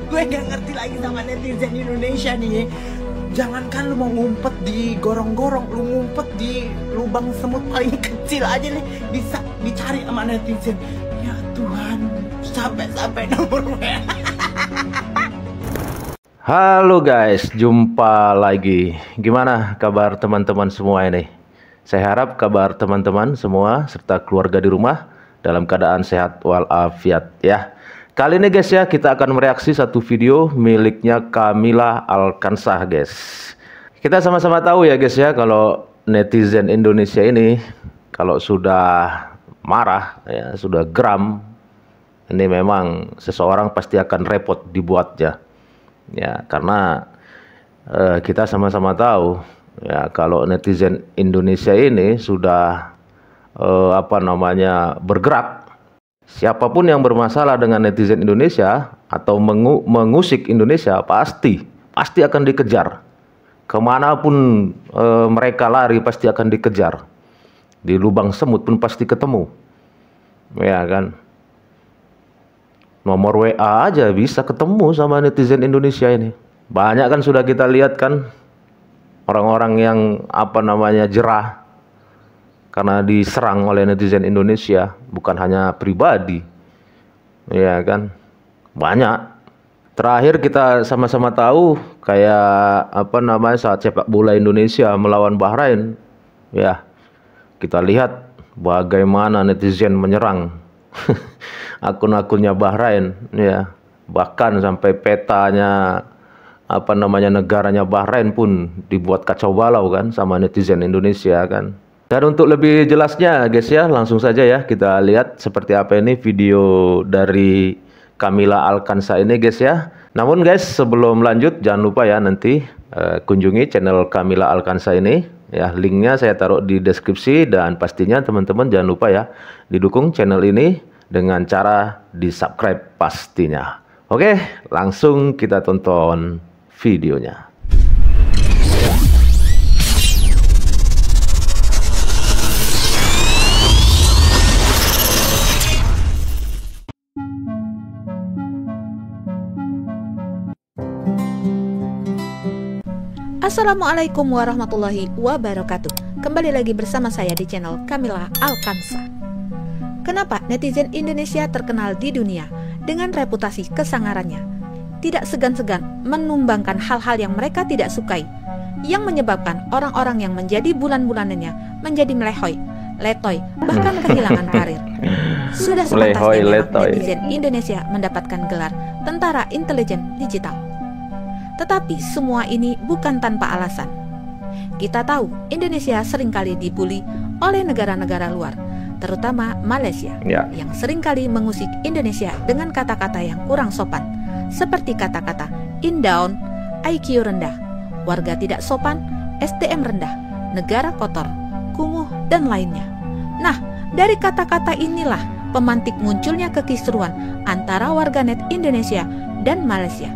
Gue gak ngerti lagi sama netizen Indonesia nih. Jangankan lu mau ngumpet di gorong-gorong, lu ngumpet di lubang semut paling kecil aja nih bisa dicari sama netizen. Ya Tuhan, sampai nomor WA. Halo guys, jumpa lagi. Gimana kabar teman-teman semua ini? Saya harap kabar teman-teman semua serta keluarga di rumah dalam keadaan sehat walafiat ya. Kali ini guys ya, kita akan mereaksi satu video miliknya Camilla Alkansah guys. Kita sama-sama tahu ya guys ya, kalau netizen Indonesia ini kalau sudah marah ya, sudah geram, ini memang seseorang pasti akan repot dibuatnya. Ya, karena kita sama-sama tahu ya, kalau netizen Indonesia ini sudah bergerak, siapapun yang bermasalah dengan netizen Indonesia atau mengusik Indonesia pasti akan dikejar. Kemanapun mereka lari pasti akan dikejar. Di lubang semut pun pasti ketemu. Ya kan? Nomor WA aja bisa ketemu sama netizen Indonesia ini. Banyak kan sudah kita lihat kan orang-orang yang jerah karena diserang oleh netizen Indonesia, bukan hanya pribadi. Ya kan? Banyak. Terakhir kita sama-sama tahu kayak saat sepak bola Indonesia melawan Bahrain. Ya. Kita lihat bagaimana netizen menyerang akun-akunnya Bahrain ya, bahkan sampai petanya negaranya Bahrain pun dibuat kacau balau kan sama netizen Indonesia kan. Dan untuk lebih jelasnya guys ya, langsung saja ya kita lihat seperti apa ini video dari Camilla Alkansah ini guys ya. Namun guys, sebelum lanjut jangan lupa ya nanti kunjungi channel Camilla Alkansah ini ya, linknya saya taruh di deskripsi, dan pastinya teman-teman jangan lupa ya didukung channel ini dengan cara di subscribe pastinya. Oke, langsung kita tonton videonya. Assalamualaikum warahmatullahi wabarakatuh. Kembali lagi bersama saya di channel Camilla Alkansah. Kenapa netizen Indonesia terkenal di dunia dengan reputasi kesangarannya? Tidak segan-segan menumbangkan hal-hal yang mereka tidak sukai, yang menyebabkan orang-orang yang menjadi bulan-bulanannya menjadi melehoi, letoy, bahkan kehilangan karir. Sudah sepantasnya netizen Indonesia mendapatkan gelar Tentara Intelijen Digital. Tetapi semua ini bukan tanpa alasan. Kita tahu Indonesia seringkali dibully oleh negara-negara luar, terutama Malaysia yang seringkali mengusik Indonesia dengan kata-kata yang kurang sopan, seperti kata-kata indown, IQ rendah, warga tidak sopan, SDM rendah, negara kotor, kumuh, dan lainnya. Nah, dari kata-kata inilah pemantik munculnya kekisruan antara warganet Indonesia dan Malaysia.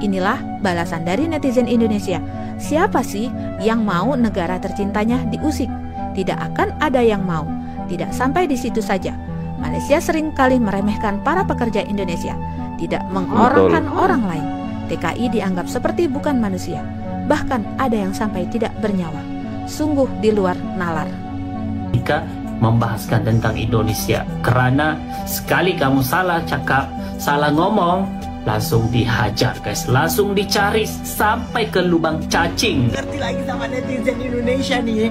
Inilah balasan dari netizen Indonesia. Siapa sih yang mau negara tercintanya diusik? Tidak akan ada yang mau. Tidak sampai di situ saja, Malaysia sering kali meremehkan para pekerja Indonesia, tidak mengorangkan orang lain. TKI dianggap seperti bukan manusia, bahkan ada yang sampai tidak bernyawa. Sungguh di luar nalar. Jika membahaskan tentang Indonesia, karena sekali kamu salah cakap, salah ngomong, langsung dihajar guys, langsung dicari sampai ke lubang cacing. Ngerti lagi sama netizen Indonesia nih.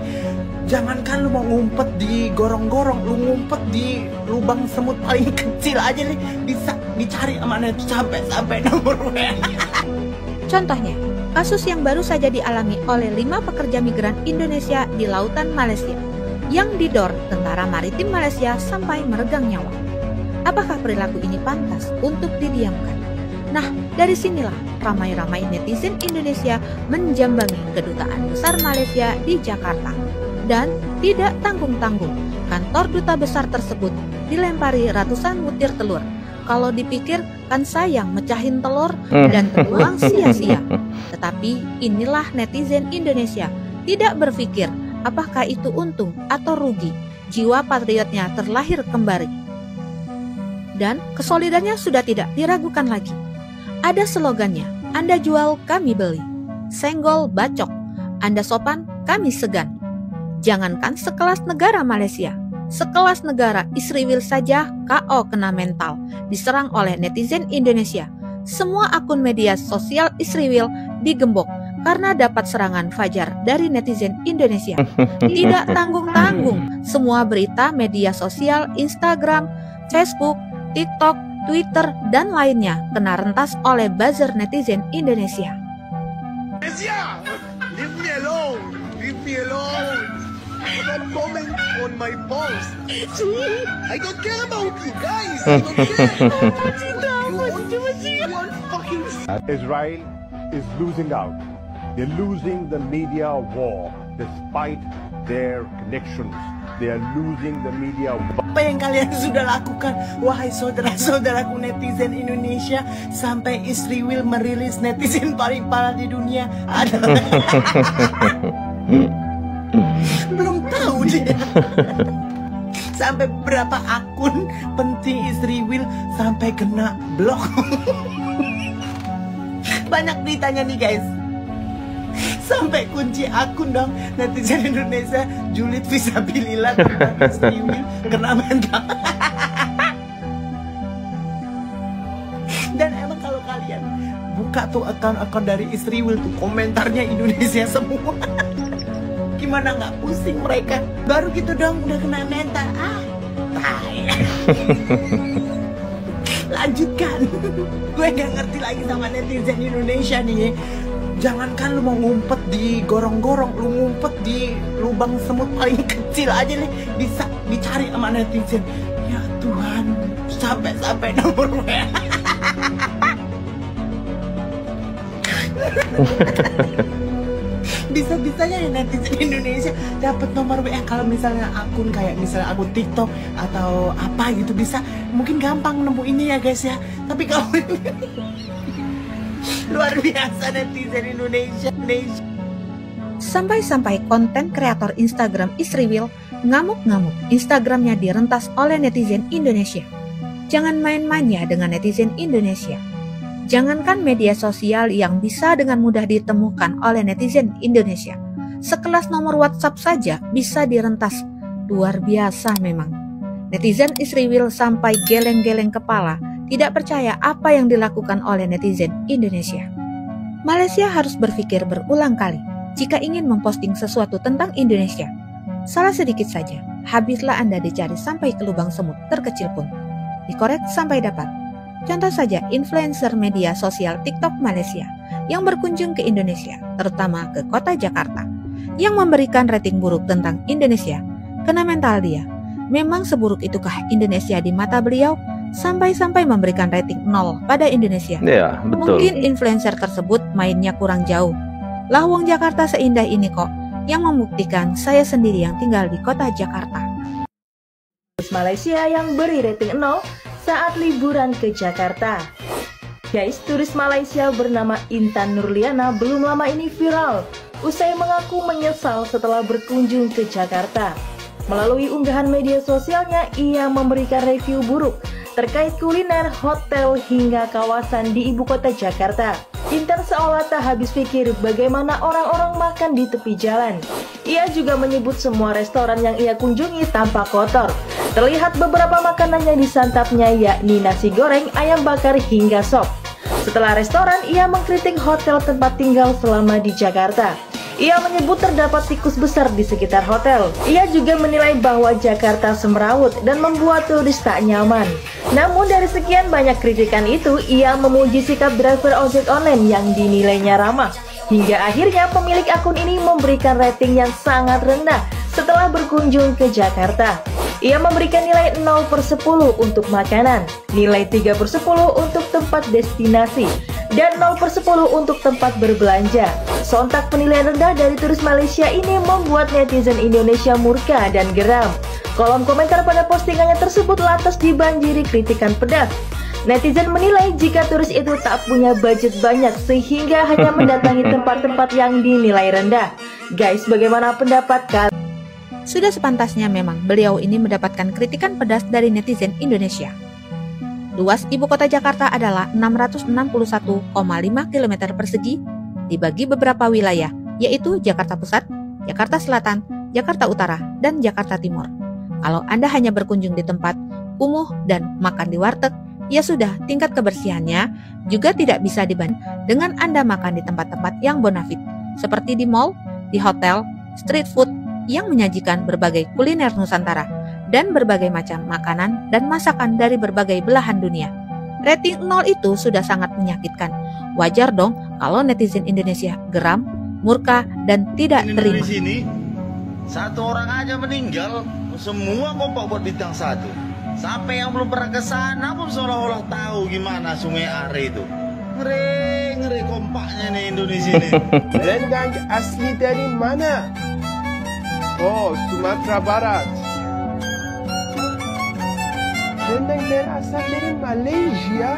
Jangankan lu mau ngumpet di gorong-gorong, lu ngumpet di lubang semut paling kecil aja nih bisa dicari sama netizen sampai nomor WA. Contohnya, kasus yang baru saja dialami oleh 5 pekerja migran Indonesia di lautan Malaysia yang didor Tentara Maritim Malaysia sampai meregang nyawa. Apakah perilaku ini pantas untuk didiamkan? Nah, dari sinilah ramai-ramai netizen Indonesia menjambangi Kedutaan Besar Malaysia di Jakarta. Dan tidak tanggung-tanggung, kantor duta besar tersebut dilempari ratusan butir telur. Kalau dipikir kan sayang mecahin telur dan terbuang sia-sia. Tetapi inilah netizen Indonesia, tidak berpikir apakah itu untung atau rugi. Jiwa patriotnya terlahir kembali. Dan kesolidannya sudah tidak diragukan lagi. Ada slogannya, Anda jual, kami beli. Senggol, bacok. Anda sopan, kami segan. Jangankan sekelas negara Malaysia, sekelas negara Israel saja KO kena mental, diserang oleh netizen Indonesia. Semua akun media sosial Israel digembok karena dapat serangan fajar dari netizen Indonesia. Tidak tanggung-tanggung, semua berita media sosial Instagram, Facebook, TikTok, Twitter, dan lainnya kena rentas oleh buzzer netizen Indonesia. Leave me alone! Leave me alone! Don't comment on my post. I don't care about you guys. I don't care. You want fucking. Israel is losing out. They're losing the media war despite their connections. They are losing the media war. Apa yang kalian sudah lakukan, wahai saudara-saudaraku netizen Indonesia, sampai Israel merilis netizen paling parah di dunia adalah belum tahu dia. Sampai berapa akun penting Israel sampai kena blok. Banyak beritanya nih guys. Sampai kunci akun dong netizen Indonesia, julid fisabilillah tentang Israel kena mental. Dan emang kalau kalian buka tuh akun-akun dari Israel tuh komentarnya Indonesia semua. Gimana nggak pusing mereka? Baru gitu dong udah kena mental. Tai. Lanjutkan. Gue nggak ngerti lagi sama netizen Indonesia nih. Jangankan lu mau ngumpet di gorong-gorong, lu ngumpet di lubang semut paling kecil aja nih dicari sama netizen. Ya Tuhan, sampai nomor WA. Bisa-bisanya ya netizen Indonesia dapat nomor WA kalau misalnya akun kayak misalnya akun TikTok atau apa gitu, bisa mungkin gampang nemu ini ya guys ya. Tapi kalau luar biasa netizen Indonesia. Sampai-sampai konten kreator Instagram Israel ngamuk-ngamuk Instagramnya direntas oleh netizen Indonesia. Jangan main-main ya dengan netizen Indonesia. Jangankan media sosial yang bisa dengan mudah ditemukan oleh netizen Indonesia, sekelas nomor WhatsApp saja bisa direntas. Luar biasa memang. Netizen Israel sampai geleng-geleng kepala, tidak percaya apa yang dilakukan oleh netizen Indonesia. Malaysia harus berpikir berulang kali jika ingin memposting sesuatu tentang Indonesia. Salah sedikit saja, habislah Anda dicari sampai ke lubang semut terkecil pun. Dikorek sampai dapat. Contoh saja influencer media sosial TikTok Malaysia yang berkunjung ke Indonesia, terutama ke kota Jakarta, yang memberikan rating buruk tentang Indonesia. Kena mental dia. Memang seburuk itukah Indonesia di mata beliau? Sampai-sampai memberikan rating 0 pada Indonesia. Iya, betul. Mungkin influencer tersebut mainnya kurang jauh. Lah wong Jakarta seindah ini kok, yang membuktikan saya sendiri yang tinggal di kota Jakarta. Malaysia yang beri rating 0 saat liburan ke Jakarta. Guys, turis Malaysia bernama Intan Nurliana belum lama ini viral usai mengaku menyesal setelah berkunjung ke Jakarta. Melalui unggahan media sosialnya, ia memberikan review buruk terkait kuliner, hotel, hingga kawasan di ibu kota Jakarta. Intan seolah tak habis pikir bagaimana orang-orang makan di tepi jalan. Ia juga menyebut semua restoran yang ia kunjungi tampak kotor. Terlihat beberapa makanan yang disantapnya yakni nasi goreng, ayam bakar, hingga sop. Setelah restoran, ia mengkritik hotel tempat tinggal selama di Jakarta. Ia menyebut terdapat tikus besar di sekitar hotel. Ia juga menilai bahwa Jakarta semrawut dan membuat turis tak nyaman. Namun dari sekian banyak kritikan itu, ia memuji sikap driver ojek online yang dinilainya ramah. Hingga akhirnya pemilik akun ini memberikan rating yang sangat rendah setelah berkunjung ke Jakarta. Ia memberikan nilai 0/10 untuk makanan, nilai 3/10 untuk tempat destinasi, dan 0/10 untuk tempat berbelanja. Sontak penilaian rendah dari turis Malaysia ini membuat netizen Indonesia murka dan geram. Kolom komentar pada postingannya tersebut lantas dibanjiri kritikan pedas. Netizen menilai jika turis itu tak punya budget banyak sehingga hanya mendatangi tempat-tempat yang dinilai rendah. Guys, bagaimana pendapat kalian? Sudah sepantasnya memang beliau ini mendapatkan kritikan pedas dari netizen Indonesia. Luas ibu kota Jakarta adalah 661,5 km persegi dibagi beberapa wilayah, yaitu Jakarta Pusat, Jakarta Selatan, Jakarta Utara, dan Jakarta Timur. Kalau Anda hanya berkunjung di tempat, kumuh, dan makan di warteg, ya sudah, tingkat kebersihannya juga tidak bisa dibanding dengan Anda makan di tempat-tempat yang bonafit, seperti di mall, di hotel, street food yang menyajikan berbagai kuliner Nusantara, dan berbagai macam makanan dan masakan dari berbagai belahan dunia. Rating 0 itu sudah sangat menyakitkan. Wajar dong kalau netizen Indonesia geram, murka, dan tidak terima. Di sini, satu orang aja meninggal, semua kompak buat bintang 1. Sampai yang belum pernah ke sana pun seolah-olah tahu gimana Sungai Are itu. Ngeri kompaknya nih Indonesia ini. Rendang asli dari mana? Oh, Sumatera Barat. Rendang berasal dari Malaysia.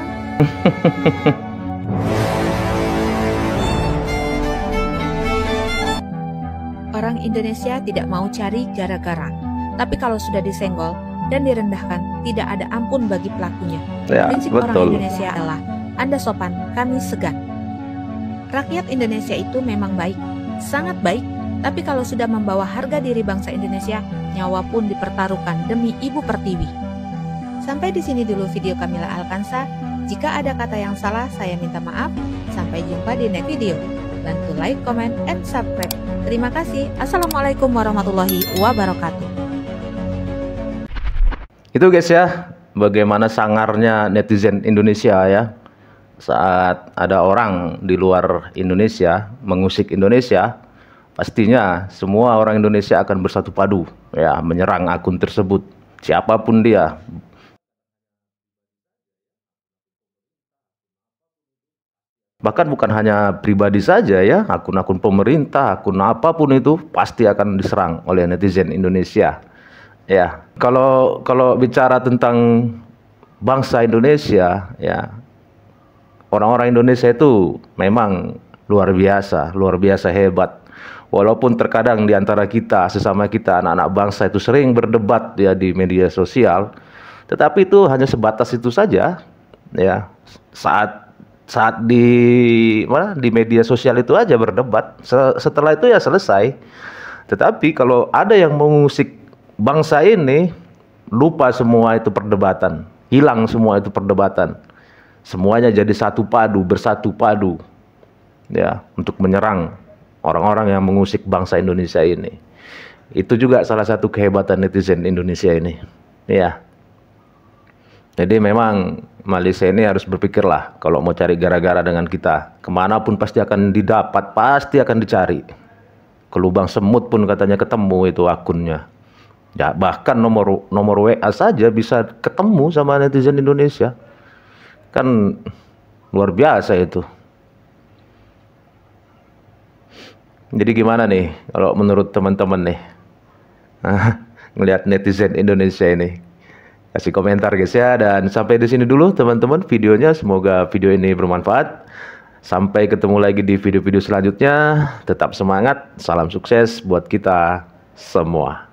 Orang Indonesia tidak mau cari gara-gara, tapi kalau sudah disenggol dan direndahkan, tidak ada ampun bagi pelakunya. Ya, Prinsip betul. orang Indonesia adalah, Anda sopan, kami segan. Rakyat Indonesia itu memang baik, sangat baik, tapi kalau sudah membawa harga diri bangsa Indonesia, nyawa pun dipertaruhkan demi Ibu Pertiwi. Sampai di sini dulu video Kamila Alkansa. Jika ada kata yang salah, saya minta maaf. Sampai jumpa di next video. Bantu like, comment, and subscribe. Terima kasih. Assalamualaikum warahmatullahi wabarakatuh. Itu guys ya, bagaimana sangarnya netizen Indonesia ya. Saat ada orang di luar Indonesia mengusik Indonesia, pastinya semua orang Indonesia akan bersatu padu ya menyerang akun tersebut, siapapun dia. Bahkan bukan hanya pribadi saja ya, akun-akun pemerintah, akun apapun itu pasti akan diserang oleh netizen Indonesia. Ya, kalau bicara tentang bangsa Indonesia ya, orang-orang Indonesia itu memang luar biasa hebat. Walaupun terkadang di antara kita, sesama kita, anak-anak bangsa itu sering berdebat ya di media sosial, tetapi itu hanya sebatas itu saja ya. Saat di media sosial itu aja berdebat, setelah itu ya selesai. Tetapi kalau ada yang mengusik bangsa ini, lupa semua itu perdebatan, hilang semua itu perdebatan, semuanya jadi satu padu, bersatu padu ya untuk menyerang orang-orang yang mengusik bangsa Indonesia ini. Itu juga salah satu kehebatan netizen Indonesia ini ya. Jadi memang Malaysia ini harus berpikirlah, kalau mau cari gara-gara dengan kita, kemanapun pasti akan didapat, pasti akan dicari. Ke lubang semut pun katanya ketemu itu akunnya. Ya, bahkan nomor WA saja bisa ketemu sama netizen Indonesia. Kan luar biasa itu. Jadi gimana nih kalau menurut teman-teman nih ngelihat netizen Indonesia ini? Kasih komentar guys ya, dan sampai di sini dulu teman-teman videonya. Semoga video ini bermanfaat. Sampai ketemu lagi di video-video selanjutnya. Tetap semangat, salam sukses buat kita semua.